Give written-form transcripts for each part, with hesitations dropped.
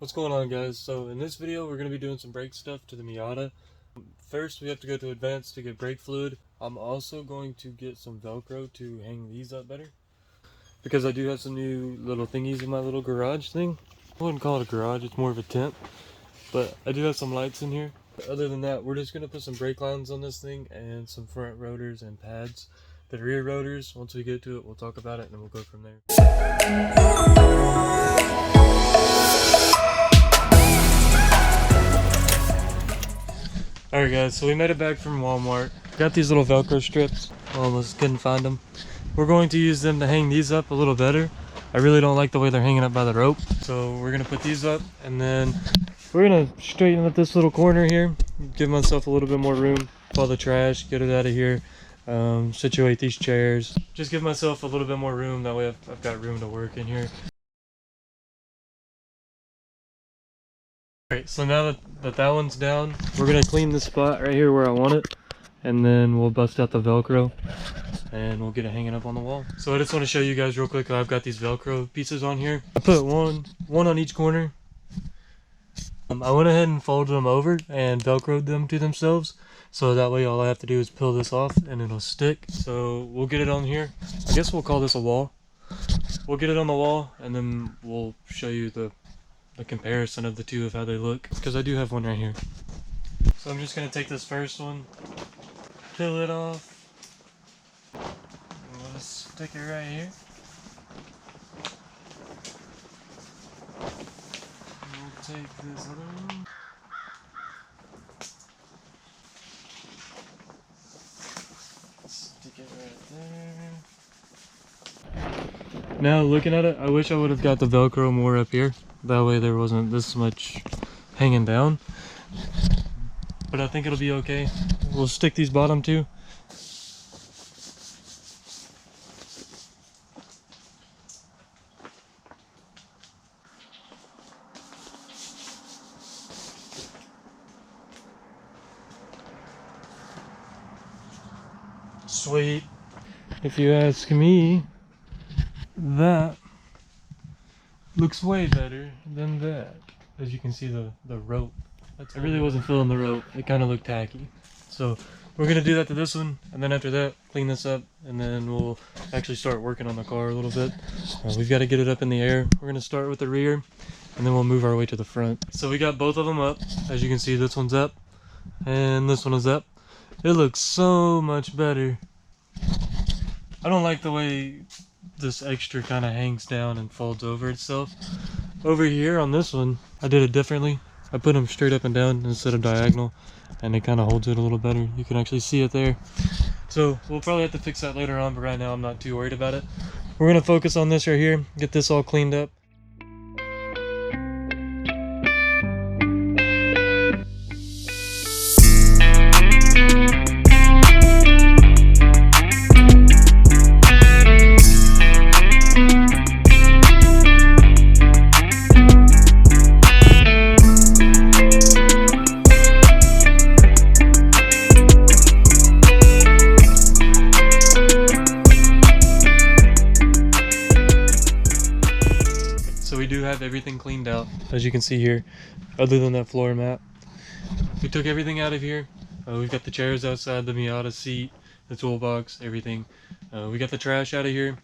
What's going on, guys? So in this video we're going to be doing some brake stuff to the Miata. First we have to go to advanced to get brake fluid. I'm also going to get some Velcro to hang these up better, because I do have some new little thingies in my little garage thing. I wouldn't call it a garage, it's more of a tent, but I do have some lights in here. Other than that, we're just going to put some brake lines on this thing and some front rotors and pads. The rear rotors, once we get to it, we'll talk about it and then we'll go from there. Alright guys, so we made it back from Walmart. Got these little Velcro strips. Almost couldn't find them. We're going to use them to hang these up a little better. I really don't like the way they're hanging up by the rope. So we're going to put these up and then we're going to straighten up this little corner here. Give myself a little bit more room. All the trash, get it out of here. Situate these chairs. Just give myself a little bit more room. That way I've got room to work in here. Alright, so now that one's down, we're going to clean the spot right here where I want it, and then we'll bust out the Velcro and we'll get it hanging up on the wall. So I just want to show you guys real quick, I've got these Velcro pieces on here. I put one on each corner. I went ahead and folded them over and Velcroed them to themselves, so that way all I have to do is peel this off and it'll stick. So we'll get it on here. I guess we'll call this a wall. We'll get it on the wall and then we'll show you the comparison of the two of how they look, because I do have one right here. So I'm just going to take this first one, peel it off, and we'll just stick it right here. And we'll take this other one. Stick it right there. Now looking at it, I wish I would have got the Velcro more up here. That way there wasn't this much hanging down. But I think it'll be okay. We'll stick these bottom two. Sweet. If you ask me, that looks way better than that. As you can see, the rope. I really wasn't feeling the rope. It kind of looked tacky. So we're going to do that to this one, and then after that, clean this up, and then we'll actually start working on the car a little bit. We've got to get it up in the air. We're going to start with the rear, and then we'll move our way to the front. So we got both of them up. As you can see, this one's up, and this one is up. It looks so much better. I don't like the way this extra kind of hangs down and folds over itself. Over here on this one, I did it differently. I put them straight up and down instead of diagonal, and it kind of holds it a little better. You can actually see it there. So we'll probably have to fix that later on, but right now I'm not too worried about it. We're going to focus on this right here, get this all cleaned up. We do have everything cleaned out, as you can see here, other than that floor mat. We took everything out of here. We've got the chairs outside, the Miata seat, the toolbox, everything. We got the trash out of here.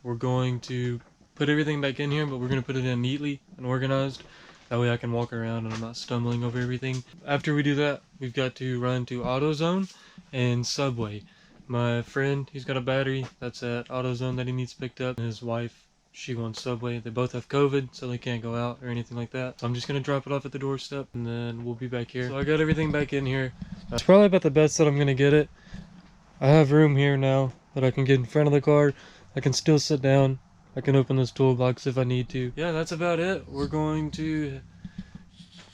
We're going to put everything back in here, but we're going to put it in neatly and organized. That way I can walk around and I'm not stumbling over everything. After we do that, we've got to run to AutoZone and Subway. My friend, he's got a battery that's at AutoZone that he needs picked up. His wife, she wants Subway. They both have COVID, so they can't go out or anything like that. So I'm just going to drop it off at the doorstep, and then we'll be back here. So I got everything back in here. It's probably about the best that I'm going to get it. I have room here now that I can get in front of the car. I can still sit down. I can open this toolbox if I need to. Yeah, that's about it. We're going to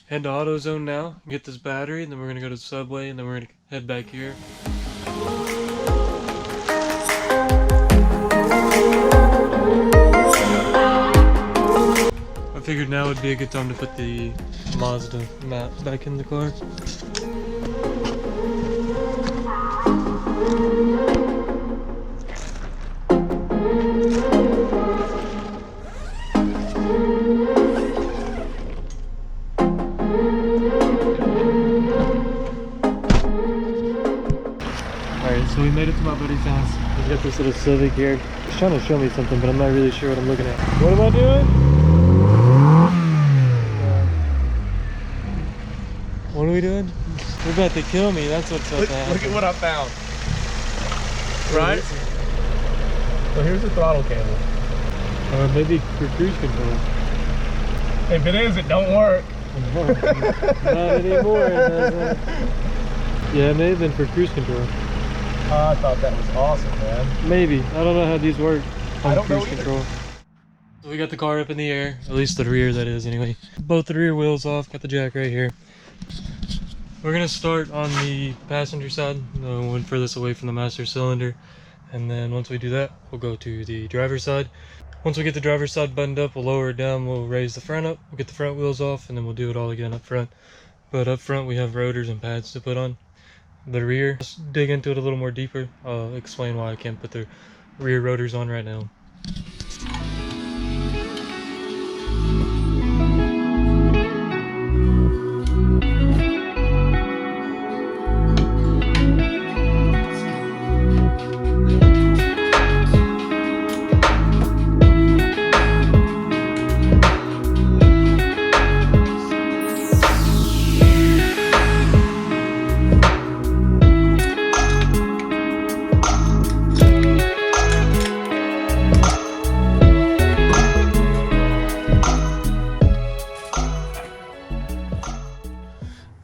head to AutoZone now, get this battery, and then we're going to go to Subway, and then we're going to head back here. I figured now would be a good time to put the Mazda mat back in the car. So we made it to my buddy's house. He's got this little Civic here. He's trying to show me something, but I'm not really sure what I'm looking at. What am I doing? What are we doing? They're about to kill me. That's what's about to happen. Look at what I found. Right? So here's the throttle cable. Maybe for cruise control. If it is, it don't work. Not anymore, it doesn't. Yeah, it may have been for cruise control. I thought that was awesome, man. Maybe. I don't know how these work on I don't cruise know control. So we got the car up in the air, at least the rear, that is, anyway. Both the rear wheels off, got the jack right here. We're gonna start on the passenger side, one furthest away from the master cylinder. And then once we do that, we'll go to the driver's side. Once we get the driver's side buttoned up, we'll lower it down, we'll raise the front up, we'll get the front wheels off, and then we'll do it all again up front. But up front we have rotors and pads to put on. The rear, let's dig into it a little more deeper. I'll explain why I can't put the rear rotors on right now.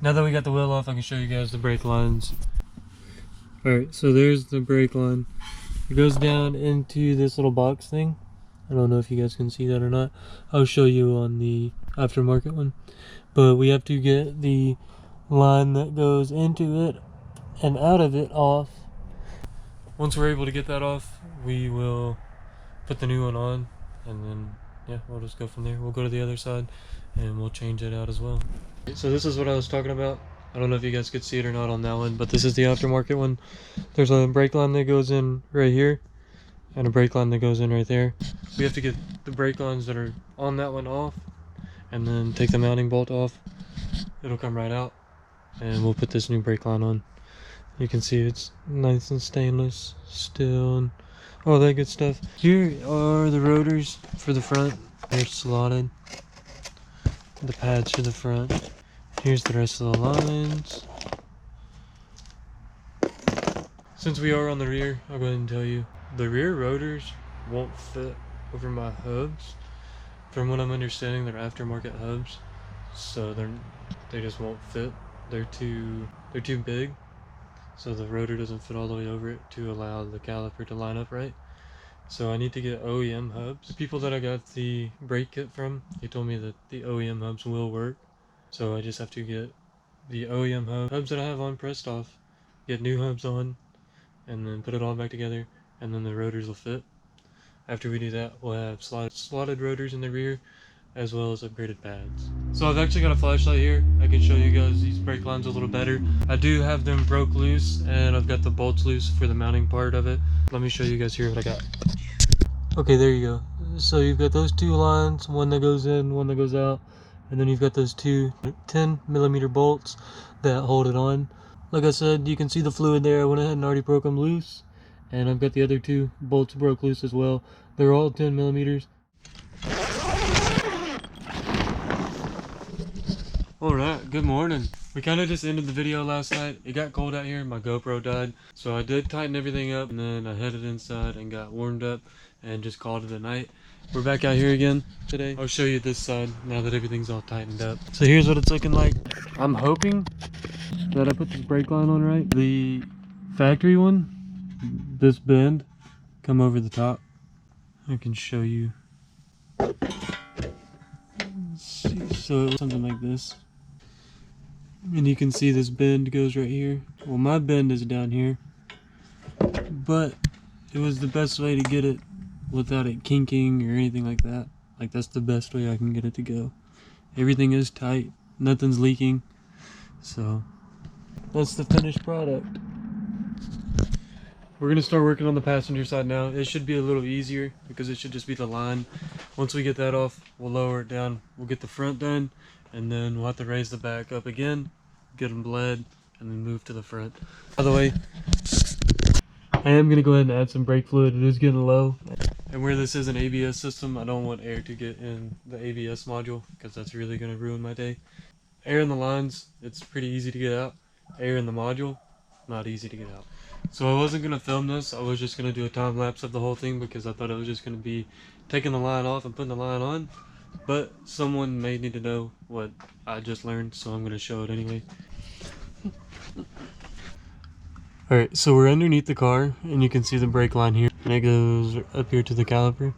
Now that we got the wheel off, I can show you guys the brake lines. Alright, so there's the brake line. It goes down into this little box thing. I don't know if you guys can see that or not. I'll show you on the aftermarket one. But we have to get the line that goes into it and out of it off. Once we're able to get that off, we will put the new one on, and then yeah, we'll just go from there. We'll go to the other side and we'll change it out as well. So this is what I was talking about. I don't know if you guys could see it or not on that one, but this is the aftermarket one. There's a brake line that goes in right here and a brake line that goes in right there. We have to get the brake lines that are on that one off and then take the mounting bolt off. It'll come right out and we'll put this new brake line on. You can see it's nice and stainless still and all that good stuff. Here are the rotors for the front. They're slotted. The pads for the front. Here's the rest of the lines. Since we are on the rear, I'll go ahead and tell you. The rear rotors won't fit over my hubs. From what I'm understanding, they're aftermarket hubs. So they just won't fit. They're too big. So the rotor doesn't fit all the way over it to allow the caliper to line up right. So I need to get OEM hubs. The people that I got the brake kit from, they told me that the OEM hubs will work. So I just have to get the OEM hubs that I have on pressed off, get new hubs on, and then put it all back together, and then the rotors will fit. After we do that, we'll have slotted rotors in the rear, as well as upgraded pads. So I've actually got a flashlight here. I can show you guys these brake lines a little better. I do have them broke loose, and I've got the bolts loose for the mounting part of it. Let me show you guys here what I got. Okay, there you go. So you've got those two lines, one that goes in, one that goes out, and then you've got those two 10mm bolts that hold it on. Like I said, you can see the fluid there. I went ahead and already broke them loose, and I've got the other two bolts broke loose as well. They're all 10mm. Alright, good morning. We kind of just ended the video last night. It got cold out here, my GoPro died. So I did tighten everything up, and then I headed inside and got warmed up and just called it a night. We're back out here again today. I'll show you this side now that everything's all tightened up. So here's what it's looking like. I'm hoping that I put this brake line on right. The factory one, this bend, come over the top. I can show you. Let's see. So it was something like this. And you can see this bend goes right here. Well, my bend is down here. But it was the best way to get it without it kinking or anything like that. Like, that's the best way I can get it to go. Everything is tight. Nothing's leaking. So that's the finished product. We're gonna start working on the passenger side now. It should be a little easier because it should just be the line. Once we get that off, we'll lower it down. We'll get the front done, and then we'll have to raise the back up again, get them bled, and then move to the front. By the way, I am going to go ahead and add some brake fluid. It is getting low. And where this is an ABS system, I don't want air to get in the ABS module because that's really going to ruin my day. Air in the lines, it's pretty easy to get out. Air in the module, not easy to get out. So I wasn't going to film this. I was just going to do a time lapse of the whole thing because I thought it was just going to be taking the line off and putting the line on. But someone may need to know what I just learned, so I'm going to show it anyway. Alright, so we're underneath the car, and you can see the brake line here, and it goes up here to the caliper.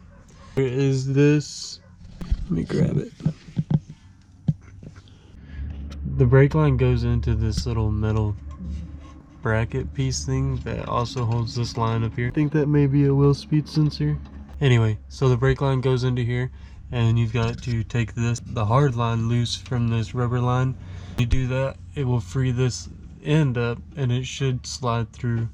Where is this? Let me grab it. The brake line goes into this little metal bracket piece thing that also holds this line up here. I think that may be a wheel speed sensor. Anyway, so the brake line goes into here, and you've got to take the hard line loose from this rubber line. When you do that, it will free this end up and it should slide through.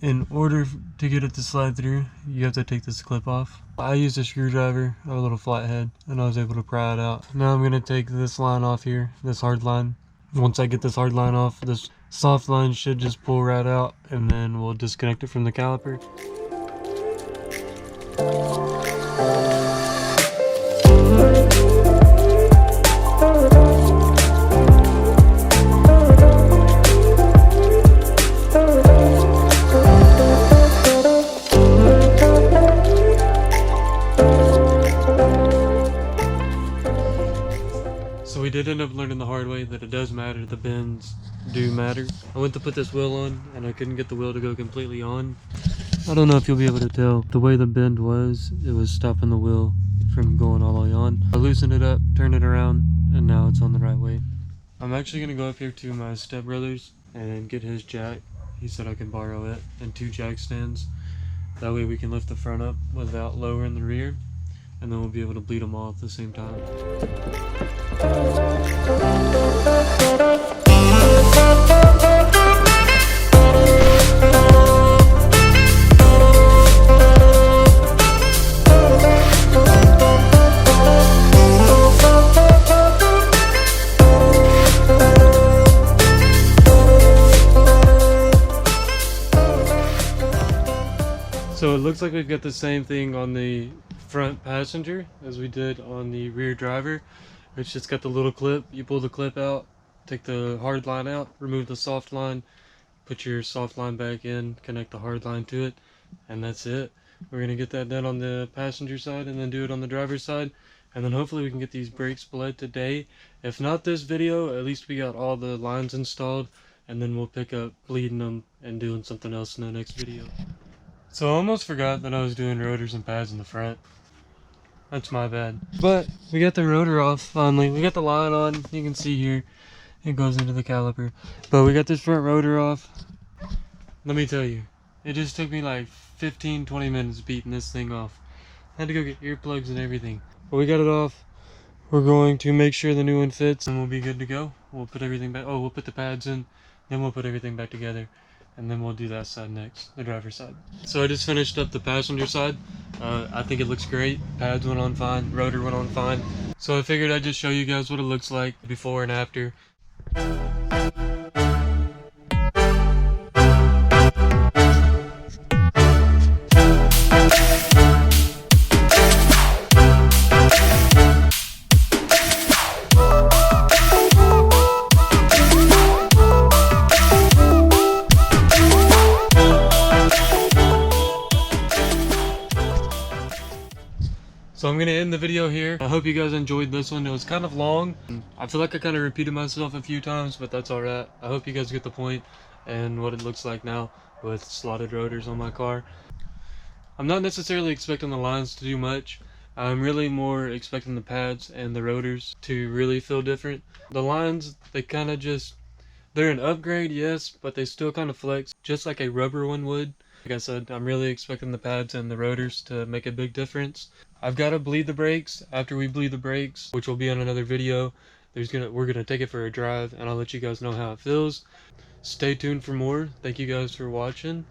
In order to get it to slide through, you have to take this clip off. I used a screwdriver, a little flathead, and I was able to pry it out. Now I'm going to take this line off here, this hard line. Once I get this hard line off, this soft line should just pull right out, and then we'll disconnect it from the caliper. So we did end up learning the hard way that it does matter, the bends do matter. I went to put this wheel on and I couldn't get the wheel to go completely on. I don't know if you'll be able to tell, the way the bend was, it was stopping the wheel from going all the way on. I loosened it up, turned it around, and now it's on the right way. I'm actually going to go up here to my stepbrother's and get his jack. He said I can borrow it, and 2 jack stands. That way we can lift the front up without lowering the rear, and then we'll be able to bleed them all at the same time. So it looks like we've got the same thing on the front passenger as we did on the rear driver. It's just got the little clip. You pull the clip out, take the hard line out, remove the soft line, put your soft line back in, connect the hard line to it, and that's it. We're going to get that done on the passenger side and then do it on the driver's side, and then hopefully we can get these brakes bled today. If not this video, at least we got all the lines installed, and then we'll pick up bleeding them and doing something else in the next video. So I almost forgot that I was doing rotors and pads in the front. That's my bad. But we got the rotor off finally. We got the line on. You can see here it goes into the caliper. But we got this front rotor off. Let me tell you, it just took me like 15-20 minutes beating this thing off. I had to go get earplugs and everything. But we got it off. We're going to make sure the new one fits and we'll be good to go. We'll put everything back. Oh, we'll put the pads in. Then we'll put everything back together. And then we'll do that side next, the driver's side. So I just finished up the passenger side. I think it looks great. Pads went on fine, rotor went on fine. So I figured I'd just show you guys what it looks like before and after. So I'm going to end the video here. I hope you guys enjoyed this one. It was kind of long. I feel like I kind of repeated myself a few times, but that's alright. I hope you guys get the point and what it looks like now with slotted rotors on my car. I'm not necessarily expecting the lines to do much. I'm really more expecting the pads and the rotors to really feel different. The lines, they kind of just, they're an upgrade, yes, but they still kind of flex just like a rubber one would. Like I said, I'm really expecting the pads and the rotors to make a big difference. I've got to bleed the brakes. After we bleed the brakes, which will be on another video, we're gonna take it for a drive and I'll let you guys know how it feels. Stay tuned for more. Thank you guys for watching.